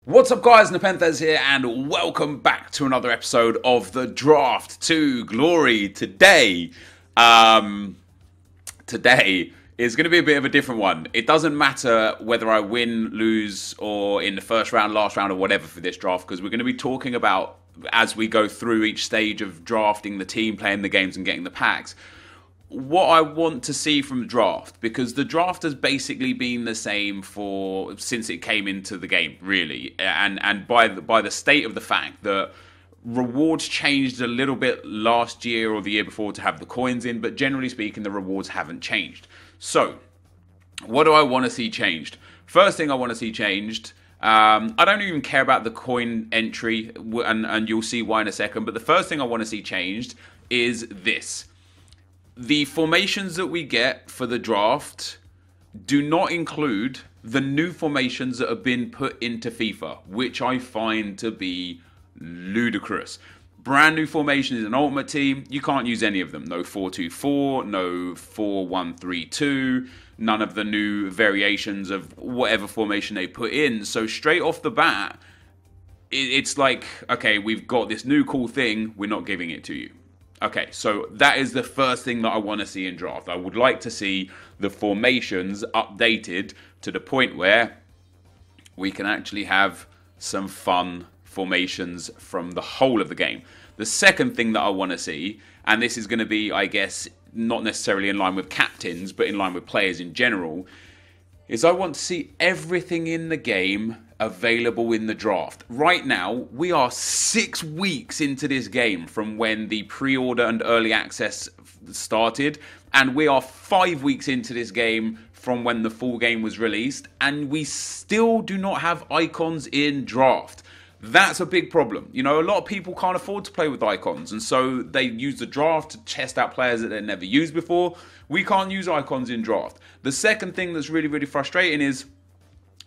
What's up guys, NepentheZ here and welcome back to another episode of the Draft to Glory. Today is going to be a bit of a different one. It doesn't matter whether I win, lose, or in the first round, last round, or whatever for this draft, because we're going to be talking about, as we go through each stage of drafting the team, playing the games and getting the packs, what I want to see from the draft, because the draft has basically been the same since it came into the game, really, and by the state of the fact that rewards changed a little bit last year or the year before to have the coins in, but generally speaking, the rewards haven't changed. So, what do I want to see changed? First thing I want to see changed. I don't even care about the coin entry, and you'll see why in a second. But the first thing I want to see changed is this. The formations that we get for the draft do not include the new formations that have been put into FIFA, which I find to be ludicrous. Brand new formations in Ultimate Team, you can't use any of them. No 4-2-4, no 4-1-3-2, none of the new variations of whatever formation they put in. So straight off the bat, it's like, okay, we've got this new cool thing, we're not giving it to you. Okay, so that is the first thing that I want to see in draft. I would like to see the formations updated to the point where we can actually have some fun formations from the whole of the game. The second thing that I want to see, and this is going to be, I guess, not necessarily in line with captains, but in line with players in general, is I want to see everything in the game available in the draft. Right now, we are 6 weeks into this game from when the pre-order and early access started, and we are 5 weeks into this game from when the full game was released, and we still do not have icons in draft. That's a big problem. You know, a lot of people can't afford to play with icons, and so they use the draft to test out players that they've never used before. We can't use icons in draft. The second thing that's really, really frustrating is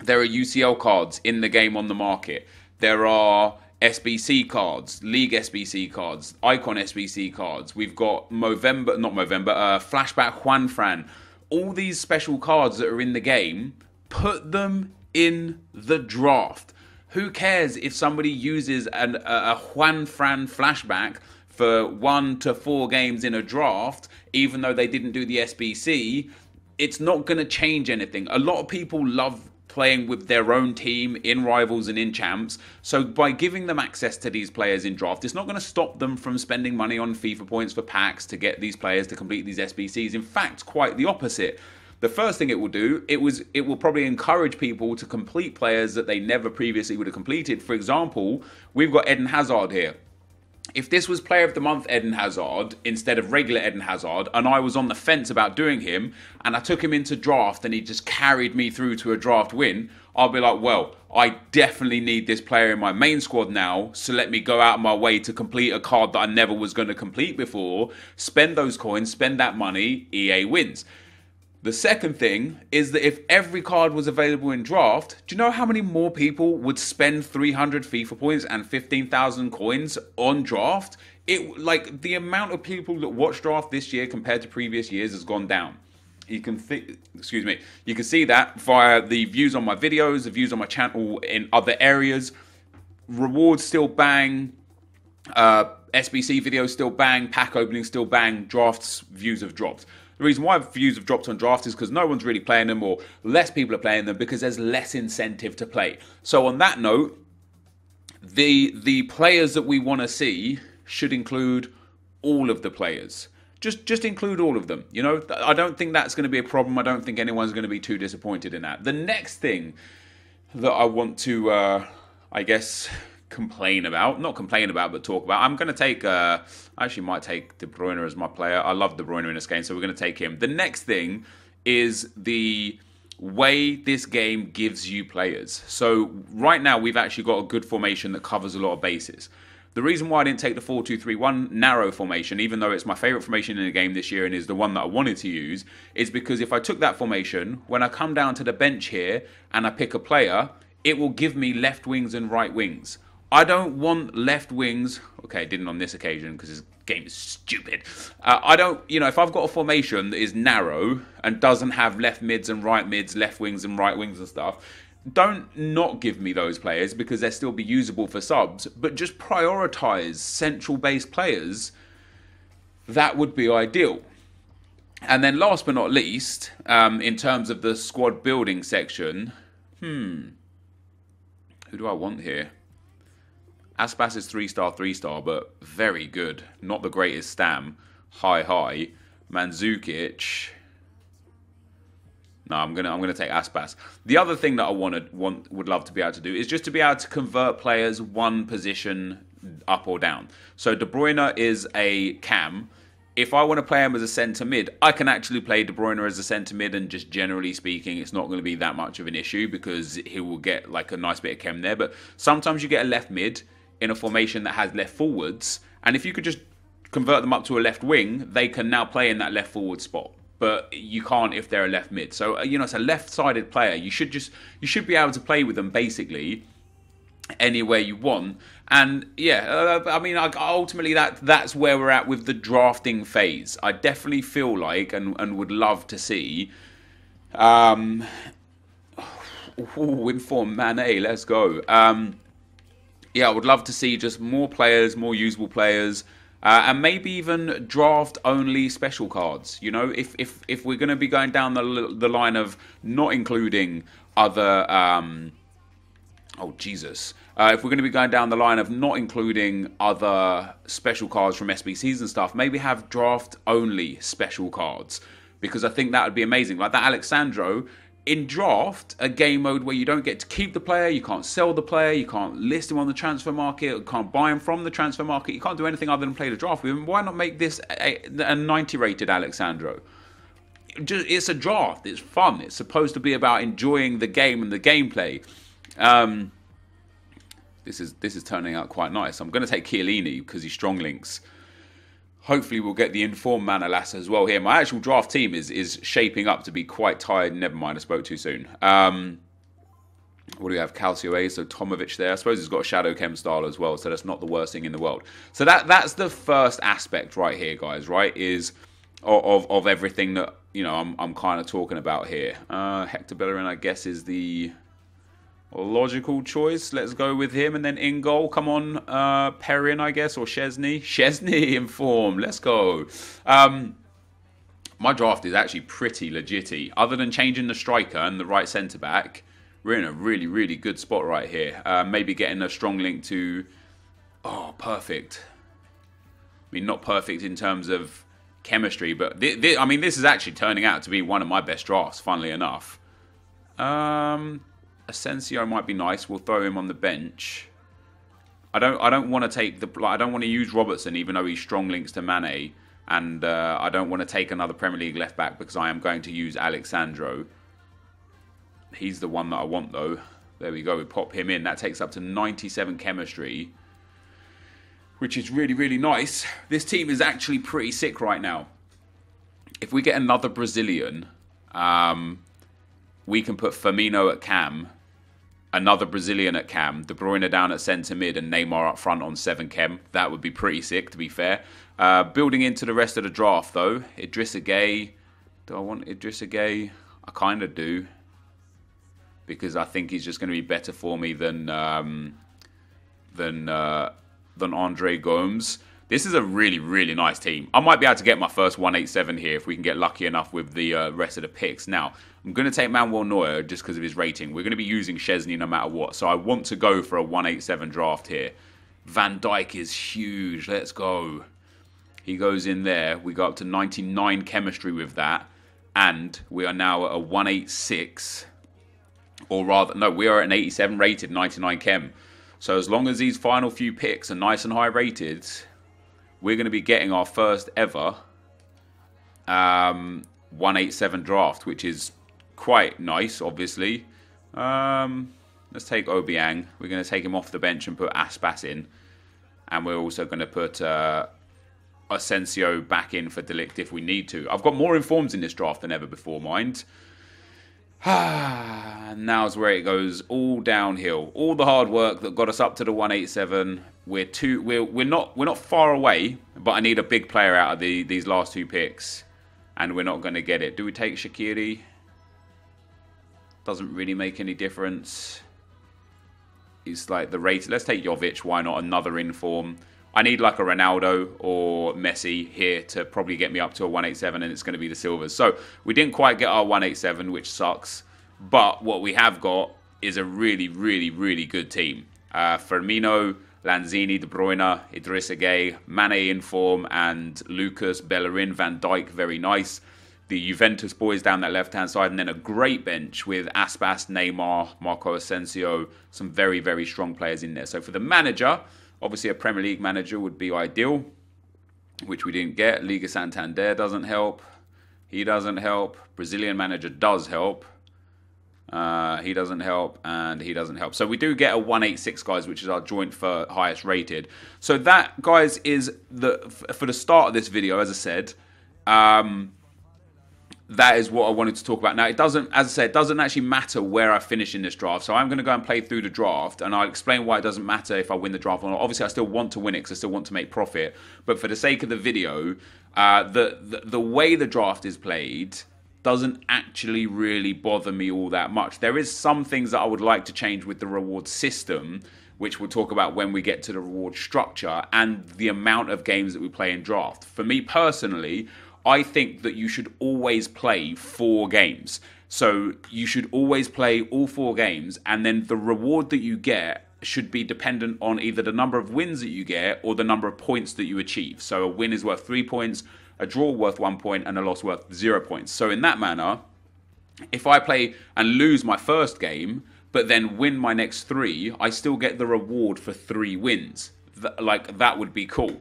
there are UCL cards in the game on the market. There are SBC cards, League SBC cards, Icon SBC cards. We've got Flashback Juanfran. All these special cards that are in the game, put them in the draft. Who cares if somebody uses a Juanfran flashback for 1 to 4 games in a draft, even though they didn't do the SBC? It's not going to change anything. A lot of people love playing with their own team in Rivals and in Champs. So by giving them access to these players in draft, it's not going to stop them from spending money on FIFA points for packs to get these players to complete these SBCs. In fact, quite the opposite. The first thing it will do, it will probably encourage people to complete players that they never previously would have completed. For example, we've got Eden Hazard here. If this was Player of the Month Eden Hazard instead of regular Eden Hazard, and I was on the fence about doing him, and I took him into draft and he just carried me through to a draft win, I'll be like, well, I definitely need this player in my main squad now, so let me go out of my way to complete a card that I never was going to complete before, spend those coins, spend that money, EA wins. The second thing is that if every card was available in draft, do you know how many more people would spend 300 FIFA points and 15,000 coins on draft? The amount of people that watch draft this year compared to previous years has gone down. You can see that via the views on my videos, the views on my channel in other areas. Rewards still bang, SBC videos still bang, pack openings still bang, drafts views have dropped. The reason why views have dropped on draft is because no one's really playing them, or less people are playing them because there's less incentive to play. So on that note, the players that we want to see should include all of the players. Just include all of them. You know, I don't think that's going to be a problem. I don't think anyone's going to be too disappointed in that. The next thing that I want to, I guess, not complain about, but talk about. I'm going to take, I actually might take De Bruyne as my player. I love De Bruyne in this game, so we're going to take him. The next thing is the way this game gives you players. So right now, we've actually got a good formation that covers a lot of bases. The reason why I didn't take the 4-2-3-1 narrow formation, even though it's my favourite formation in the game this year and is the one that I wanted to use, is because if I took that formation, when I come down to the bench here and I pick a player, it will give me left wings and right wings. I don't want left wings. Okay, I didn't on this occasion because this game is stupid. If I've got a formation that is narrow and doesn't have left mids and right mids, left wings and right wings and stuff, don't not give me those players because they'll still be usable for subs, but just prioritize central base players. That would be ideal. And then last but not least, in terms of the squad building section, who do I want here? Aspas is 3-star, 3-star, but very good. Not the greatest stam. High. Mandzukic. No, I'm gonna take Aspas. The other thing that I would love to be able to do is just to be able to convert players one position up or down. So De Bruyne is a cam. If I want to play him as a centre mid, I can actually play De Bruyne as a centre mid, and just generally speaking, it's not going to be that much of an issue because he will get like a nice bit of chem there. But sometimes you get a left mid in a formation that has left forwards, and if you could just convert them up to a left wing, they can now play in that left forward spot. But you can't if they're a left mid. So it's a left-sided player. You should be able to play with them basically anywhere you want. And yeah, I mean, ultimately that's where we're at with the drafting phase. I definitely feel like and would love to see inform Mane, let's go. Yeah, I would love to see just more players, more usable players, and maybe even draft-only special cards. You know, if we're going to be going down the line of not including other if we're going to be going down the line of not including other special cards from SBCs and stuff, maybe have draft-only special cards, because I think that would be amazing. Like that Alexandro, in draft, a game mode where you don't get to keep the player, you can't sell the player, you can't list him on the transfer market, you can't buy him from the transfer market, you can't do anything other than play the draft with him. Why not make this a 90 rated Alexandro? It's a draft, it's fun, it's supposed to be about enjoying the game and the gameplay. This is turning out quite nice. I'm going to take Chiellini because he's strong links. Hopefully we'll get the informed Manolas as well here. My actual draft team is shaping up to be quite tired. Never mind, I spoke too soon. What do we have? Calcio A, so Tomovic there. I suppose he's got a Shadow Chem style as well, so that's not the worst thing in the world. So that's the first aspect right here, guys, right? Is of everything that, I'm kind of talking about here. Hector Bellerin, I guess, is the logical choice. Let's go with him. And then in goal, come on, Perrin, I guess, or Chesney. Chesney in form. Let's go. My draft is actually pretty legit-y. Other than changing the striker and the right centre-back, we're in a really, really good spot right here. Maybe getting a strong link to... Oh, perfect. I mean, not perfect in terms of chemistry, but this is actually turning out to be one of my best drafts, funnily enough. Asensio might be nice. We'll throw him on the bench. I don't want to take I don't want to use Robertson, even though he's strong links to Mane, and I don't want to take another Premier League left back because I am going to use Alexandro. He's the one that I want though. There we go. We pop him in. That takes up to 97 chemistry, which is really, really nice. This team is actually pretty sick right now. If we get another Brazilian, we can put Firmino at cam, another Brazilian at cam, De Bruyne down at centre mid, and Neymar up front on 7 chem. That would be pretty sick, to be fair. Building into the rest of the draft, though, Idrissa Gueye. Do I want Idrissa Gueye? I kind of do, because I think he's just going to be better for me than Andre Gomes. This is a really, really nice team. I might be able to get my first 187 here if we can get lucky enough with the rest of the picks. Now, I'm going to take Manuel Neuer just because of his rating. We're going to be using Chesney no matter what. So I want to go for a 187 draft here. Van Dijk is huge. Let's go. He goes in there. We go up to 99 chemistry with that. And we are now at a 186. Or rather, no, we are at an 87 rated, 99 chem. So as long as these final few picks are nice and high rated, we're going to be getting our first ever 187 draft, which is quite nice, obviously. Let's take Obiang. We're going to take him off the bench and put Aspas in. And we're also going to put Asensio back in for De Ligt if we need to. I've got more informs in this draft than ever before, mind. Now's where it goes all downhill. All the hard work that got us up to the 187. We're not far away, but I need a big player out of these last 2 picks, and we're not going to get it. Do we take Shaqiri? Doesn't really make any difference. He's like the rate. Let's take Jovic. Why not? Another inform. I need like a Ronaldo or Messi here to probably get me up to a 187, and it's going to be the Silvers. So we didn't quite get our 187, which sucks. But what we have got is a really, really, really good team. Firmino, Lanzini, De Bruyne, Idrissa Gueye, Mane in form, and Lucas, Bellerin, Van Dijk, very nice. The Juventus boys down that left-hand side, and then a great bench with Aspas, Neymar, Marco Asensio, some very, very strong players in there. So for the manager, obviously a Premier League manager would be ideal, which we didn't get. Liga Santander doesn't help. He doesn't help. Brazilian manager does help. He doesn't help, and he doesn't help. So we do get a 186, guys, which is our joint for highest rated. So that, guys, is for the start of this video, as I said. That is what I wanted to talk about. Now, it doesn't, as I said, it doesn't actually matter where I finish in this draft. So I'm going to go and play through the draft, and I'll explain why it doesn't matter if I win the draft or not. Obviously, I still want to win it because I still want to make profit. But for the sake of the video, the way the draft is played doesn't actually really bother me all that much. There is some things that I would like to change with the reward system, which we'll talk about when we get to the reward structure and the amount of games that we play in draft. For me personally, I think that you should always play 4 games. So you should always play all 4 games, and then the reward that you get should be dependent on either the number of wins that you get or the number of points that you achieve. So a win is worth 3 points, a draw worth 1 point, and a loss worth 0 points. So in that manner, if I play and lose my first game, but then win my next 3, I still get the reward for 3 wins. That would be cool.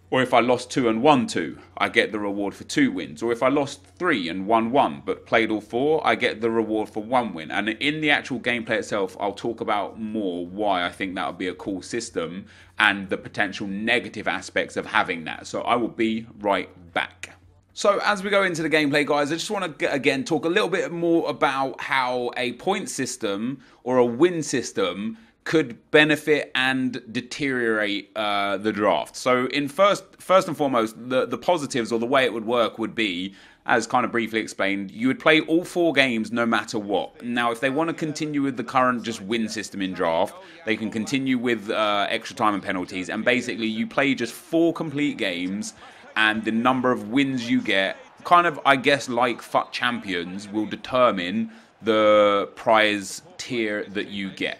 Or if I lost 2 and won 2, I get the reward for 2 wins. Or if I lost 3 and won 1, but played all 4, I get the reward for 1 win. And in the actual gameplay itself, I'll talk about more why I think that would be a cool system and the potential negative aspects of having that. So I will be right back. So as we go into the gameplay, guys, I just want to, again, talk a little bit more about how a point system or a win system could benefit and deteriorate the draft. So in first and foremost, the positives, or the way it would work, would be, as kind of briefly explained, you would play all 4 games no matter what. Now, if they want to continue with the current just win system in draft, they can continue with extra time and penalties, and basically you play just 4 complete games, and the number of wins you get, kind of, I guess, like FUT Champions, will determine the prize tier that you get.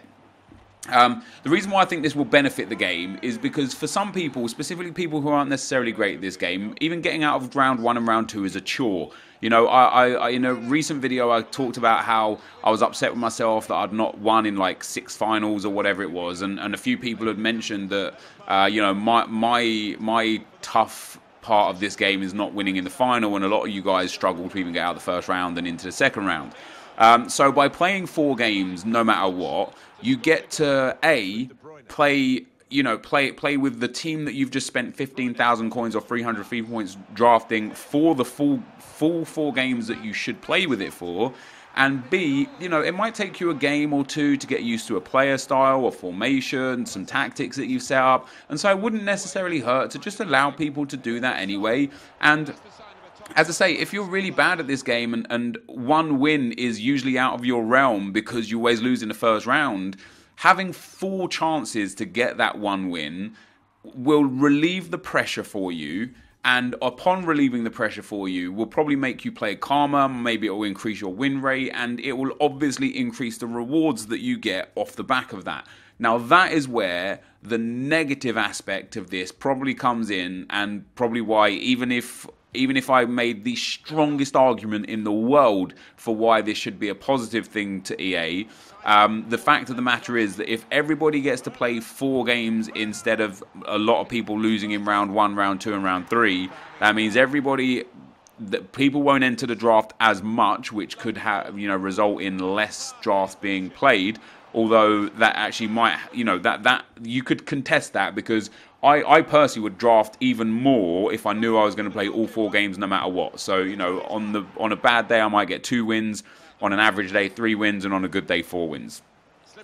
The reason why I think this will benefit the game is because for some people, specifically people who aren't necessarily great at this game, even getting out of round 1 and round 2 is a chore. You know, I in a recent video, I talked about how I was upset with myself that I'd not won in like 6 finals or whatever it was, and a few people had mentioned that, you know, my tough part of this game is not winning in the final, and a lot of you guys struggle to even get out of the first round and into the second round. So by playing 4 games, no matter what, you get to play with the team that you've just spent 15,000 coins or 300 FIFA points drafting for the full 4 games that you should play with it for. And B, you know, it might take you a game or 2 to get used to a player style or formation, some tactics that you've set up. And so it wouldn't necessarily hurt to just allow people to do that anyway. And as I say, if you're really bad at this game and 1 win is usually out of your realm because you always lose in the first round, having 4 chances to get that 1 win will relieve the pressure for you. And upon relieving the pressure for you, will probably make you play calmer, maybe it will increase your win rate, and it will obviously increase the rewards that you get off the back of that. Now, that is where the negative aspect of this probably comes in, and probably why, even if I made the strongest argument in the world for why this should be a positive thing to EA, the fact of the matter is that if everybody gets to play 4 games instead of a lot of people losing in round 1, round 2, and round 3, that means people won't enter the draft as much, which could have, you know, result in less drafts being played. Although that actually might, you know, that you could contest that, because I personally would draft even more if I knew I was going to play all 4 games no matter what. So, you know, on a bad day I might get 2 wins, on an average day 3 wins, and on a good day 4 wins.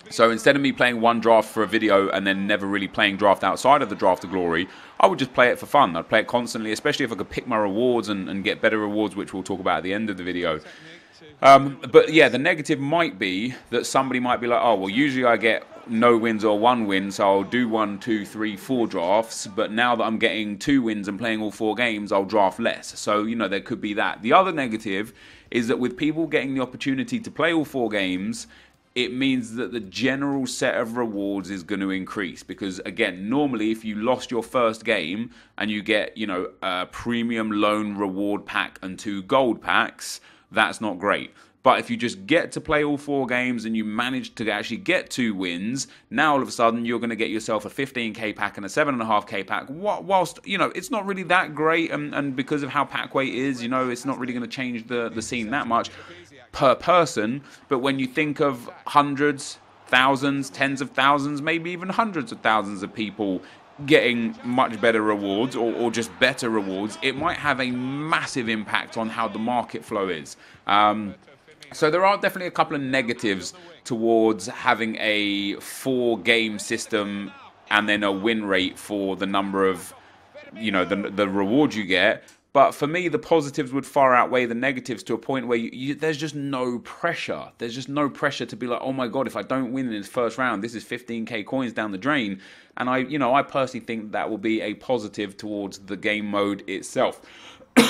So instead of me playing 1 draft for a video and then never really playing draft outside of the draft of glory, I would just play it for fun. I'd play it constantly, especially if I could pick my rewards and get better rewards, which we'll talk about at the end of the video. But yeah, the negative might be that somebody might be like, oh, well, usually I get no wins or 1 win, so I'll do 1, 2, 3, 4 drafts. But now that I'm getting 2 wins and playing all 4 games, I'll draft less. So, you know, there could be that. The other negative is that with people getting the opportunity to play all 4 games, it means that the general set of rewards is going to increase. Because, again, normally if you lost your first game and you get, you know, a premium loan reward pack and 2 gold packs, that's not great. But if you just get to play all 4 games and you manage to actually get 2 wins, now all of a sudden you're going to get yourself a 15k pack and a 7.5k pack. Whilst, you know, it's not really that great, and because of how pack weight is, you know, it's not really going to change the scene that much per person. But when you think of hundreds, thousands, tens of thousands, maybe even hundreds of thousands of people getting much better rewards or just better rewards, it might have a massive impact on how the market flow is. So there are definitely a couple of negatives towards having a 4-game system and then a win rate for the number of, you know, the rewards you get. But for me, the positives would far outweigh the negatives to a point where there's just no pressure. There's just no pressure to be like, oh my God, if I don't win in this first round, this is 15k coins down the drain. And I personally think that will be a positive towards the game mode itself.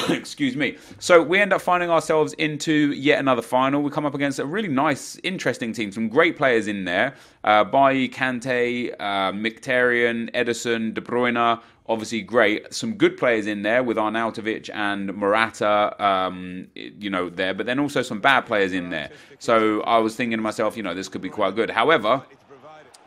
Excuse me. So we end up finding ourselves into yet another final. We come up against a really nice, interesting team. Some great players in there. Bailly, Kante, Mkhitaryan, Ederson, De Bruyne. Obviously great. Some good players in there with Arnautovic and Morata, you know, there. But then also some bad players in there. So I was thinking to myself, you know, this could be quite good. However,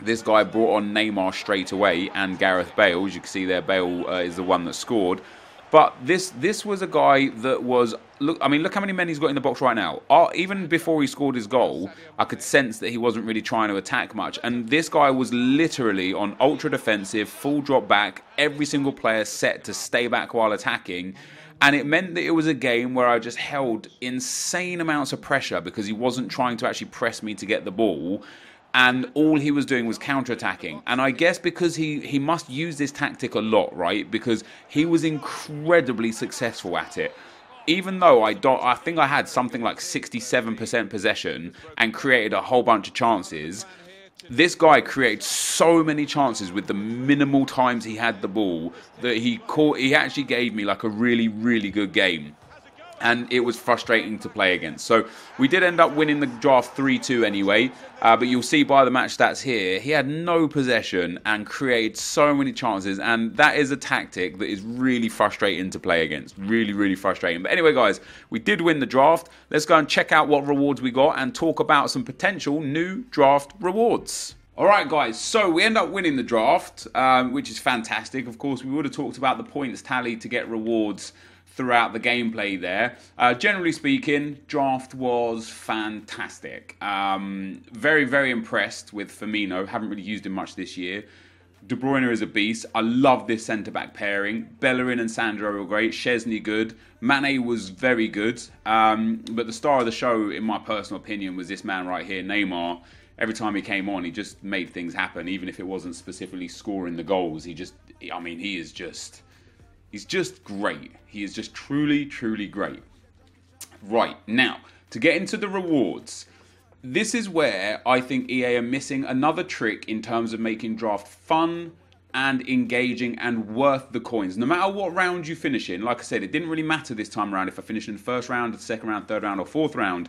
this guy brought on Neymar straight away and Gareth Bale. As you can see there, Bale is the one that scored. But this was a guy that was, look how many men he's got in the box right now. Even before he scored his goal, I could sense that he wasn't really trying to attack much. And this guy was literally on ultra defensive, full drop back, every single player set to stay back while attacking. And it meant that it was a game where I just held insane amounts of pressure because he wasn't trying to actually press me to get the ball. And all he was doing was counter-attacking. And I guess because he must use this tactic a lot, right? Because he was incredibly successful at it. Even though I think I had something like 67% possession and created a whole bunch of chances, this guy created so many chances with the minimal times he had the ball that he actually gave me like a really, really good game. And it was frustrating to play against. So we did end up winning the draft 3-2 anyway. But you'll see by the match stats here, he had no possession and created so many chances. And that is a tactic that is really frustrating to play against. Really, really frustrating. But anyway, guys, we did win the draft. Let's go and check out what rewards we got and talk about some potential new draft rewards. Alright guys, so we end up winning the draft, which is fantastic. Of course, we would have talked about the points tally to get rewards throughout the gameplay there. Generally speaking, draft was fantastic. Very, very impressed with Firmino. Haven't really used him much this year. De Bruyne is a beast. I love this centre-back pairing. Bellerin and Sandro were great. Szczesny good. Mane was very good. But the star of the show, in my personal opinion, was this man right here, Neymar. Every time he came on, he just made things happen. Even if it wasn't specifically scoring the goals, he's just great. He is just truly, truly great. Right, now, to get into the rewards, this is where I think EA are missing another trick in terms of making draft fun and engaging and worth the coins. No matter what round you finish in, like I said, it didn't really matter this time around if I finished in the first round, the second round, third round, or fourth round.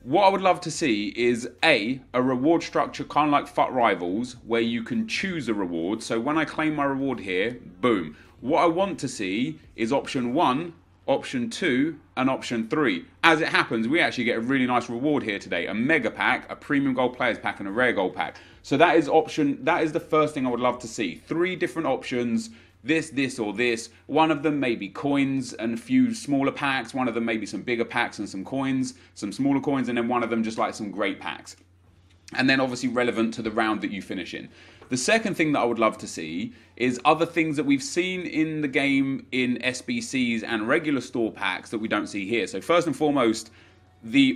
What I would love to see is a reward structure kind of like FUT Rivals where you can choose a reward. So when I claim my reward here, boom. What I want to see is option 1, option 2, and option 3. As it happens, we actually get a really nice reward here today. A mega pack, a premium gold players pack, and a rare gold pack. So that is the first thing I would love to see. 3 different options. This, or this. One of them may be coins and a few smaller packs. One of them may be some bigger packs and some coins, some smaller coins, and then one of them just like some great packs. And then obviously relevant to the round that you finish in. The second thing that I would love to see is other things that we've seen in the game in SBCs and regular store packs that we don't see here. So first and foremost,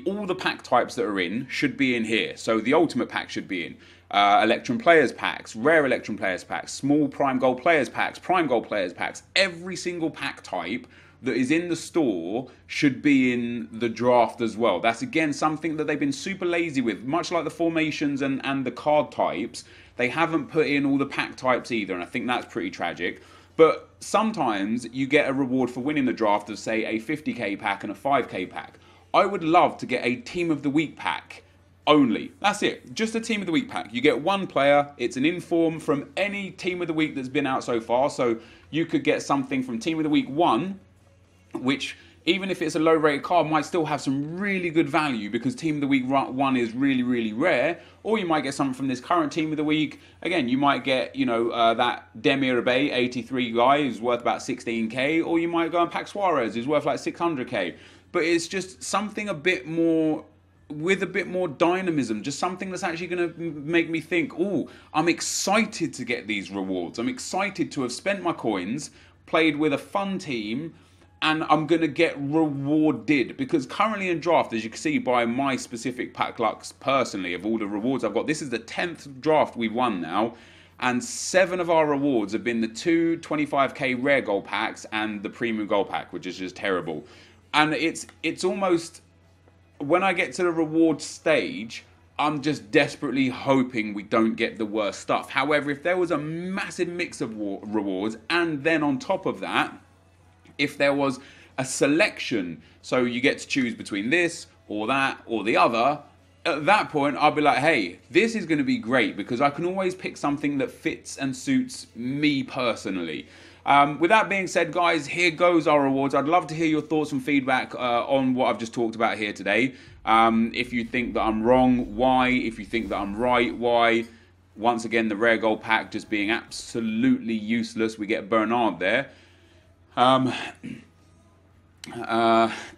all the pack types that are in should be in here. So the ultimate pack should be in. Electrum Players packs, rare Electrum Players packs, small Prime Gold Players packs, Prime Gold Players packs. Every single pack type that is in the store should be in the draft as well. That's again something that they've been super lazy with, much like the formations and the card types. They haven't put in all the pack types either, and I think that's pretty tragic. But sometimes you get a reward for winning the draft of, say, a 50k pack and a 5k pack. I would love to get a Team of the Week pack only. That's it. Just a Team of the Week pack. You get one player. It's an inform from any Team of the Week that's been out so far. So you could get something from Team of the Week 1, which, even if it's a low-rated card, might still have some really good value because Team of the Week 1 is really, really rare. Or you might get something from this current Team of the Week. Again, you might get, you know, that Demir Bay 83 guy who's worth about 16k. Or you might go and pack Suarez who's worth like 600k. But it's just something a bit more, with a bit more dynamism, just something that's actually going to make me think, oh, I'm excited to get these rewards. I'm excited to have spent my coins, played with a fun team, and I'm going to get rewarded. Because currently in draft, as you can see by my specific pack lucks personally, of all the rewards I've got, this is the 10th draft we've won now. And 7 of our rewards have been the 2 25k rare gold packs and the premium gold pack, which is just terrible. And it's almost, when I get to the reward stage, I'm just desperately hoping we don't get the worst stuff. However, if there was a massive mix of rewards, and then on top of that, if there was a selection, so you get to choose between this or that or the other, at that point I'll be like, hey, this is going to be great because I can always pick something that fits and suits me personally. With that being said, guys, here goes our rewards. I'd love to hear your thoughts and feedback on what I've just talked about here today. If you think that I'm wrong, why? If you think that I'm right, why? Once again, the rare gold pack just being absolutely useless. We get Bernard there.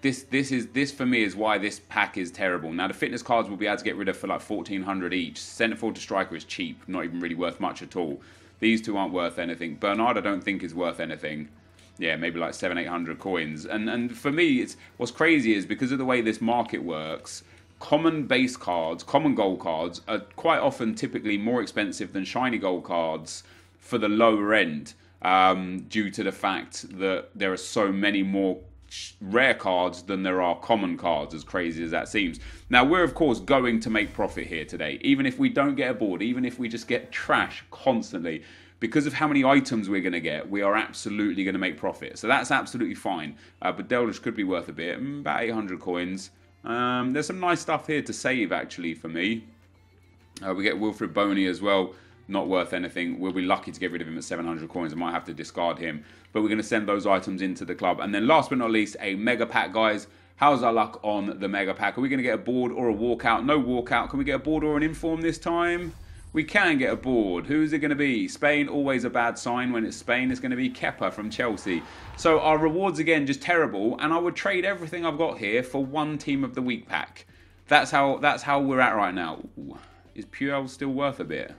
This for me is why this pack is terrible. Now the fitness cards we'll be able to get rid of for like 1400 each. Centre forward to striker is cheap, not even really worth much at all. These two aren't worth anything. Bernard I don't think is worth anything. Yeah, maybe like 700-800 coins. And for me, it's what's crazy is because of the way this market works, common base cards, common gold cards are quite often typically more expensive than shiny gold cards for the lower end. Due to the fact that there are so many more rare cards than there are common cards, as crazy as that seems. Now, we're of course going to make profit here today, even if we don't get a board, even if we just get trash constantly. Because of how many items we're going to get, we are absolutely going to make profit. So that's absolutely fine. But Deldridge could be worth a bit, about 800 coins. There's some nice stuff here to save, actually, for me. We get Wilfred Boney as well. Not worth anything. We'll be lucky to get rid of him at 700 coins. I might have to discard him. But we're going to send those items into the club. And then last but not least, a mega pack, guys. How's our luck on the mega pack? Are we going to get a board or a walkout? No walkout. Can we get a board or an inform this time? We can get a board. Who's it going to be? Spain, always a bad sign. When it's Spain, it's going to be Kepa from Chelsea. So our rewards, again, just terrible. And I would trade everything I've got here for one Team of the Week pack. That's how we're at right now. Ooh, is Puel still worth a bit?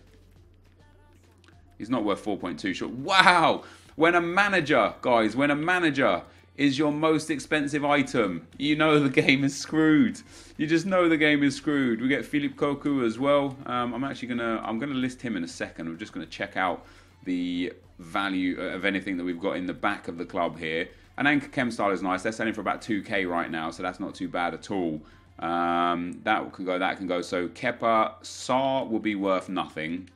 He's not worth 4.2 short. Wow! When a manager, guys, when a manager is your most expensive item, you know the game is screwed. You just know the game is screwed. We get Philippe Cocu as well. I'm gonna list him in a second. I'm just gonna check out the value of anything that we've got in the back of the club here. And Anchor Chem style is nice. They're selling for about 2k right now, so that's not too bad at all. That can go. That can go. So Kepa, Sarr will be worth nothing.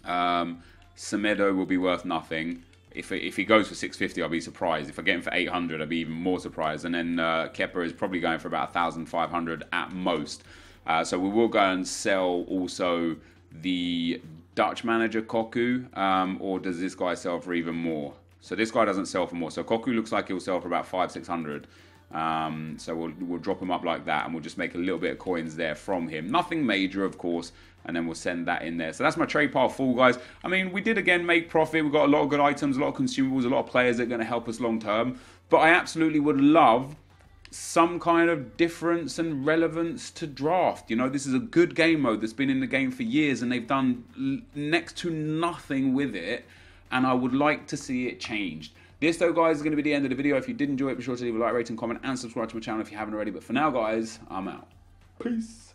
Semedo will be worth nothing. If he goes for 650, I'll be surprised. If I get him for 800, I'll be even more surprised. And then Kepa is probably going for about 1,500 at most. So we will go and sell also the Dutch manager Cocu, or does this guy sell for even more? So this guy doesn't sell for more. So Cocu looks like he'll sell for about 500-600. So we'll drop him up like that, and we'll just make a little bit of coins there from him. Nothing major, of course, and then we'll send that in there. So that's my trade pile full, guys. I mean, we did again make profit. We've got a lot of good items, a lot of consumables, a lot of players that are going to help us long term. But I absolutely would love some kind of difference and relevance to draft. You know, this is a good game mode that's been in the game for years, and they've done next to nothing with it. And I would like to see it changed. This, though, guys, is going to be the end of the video. If you did enjoy it, be sure to leave a like, rating, comment, and subscribe to my channel if you haven't already. But for now, guys, I'm out. Peace.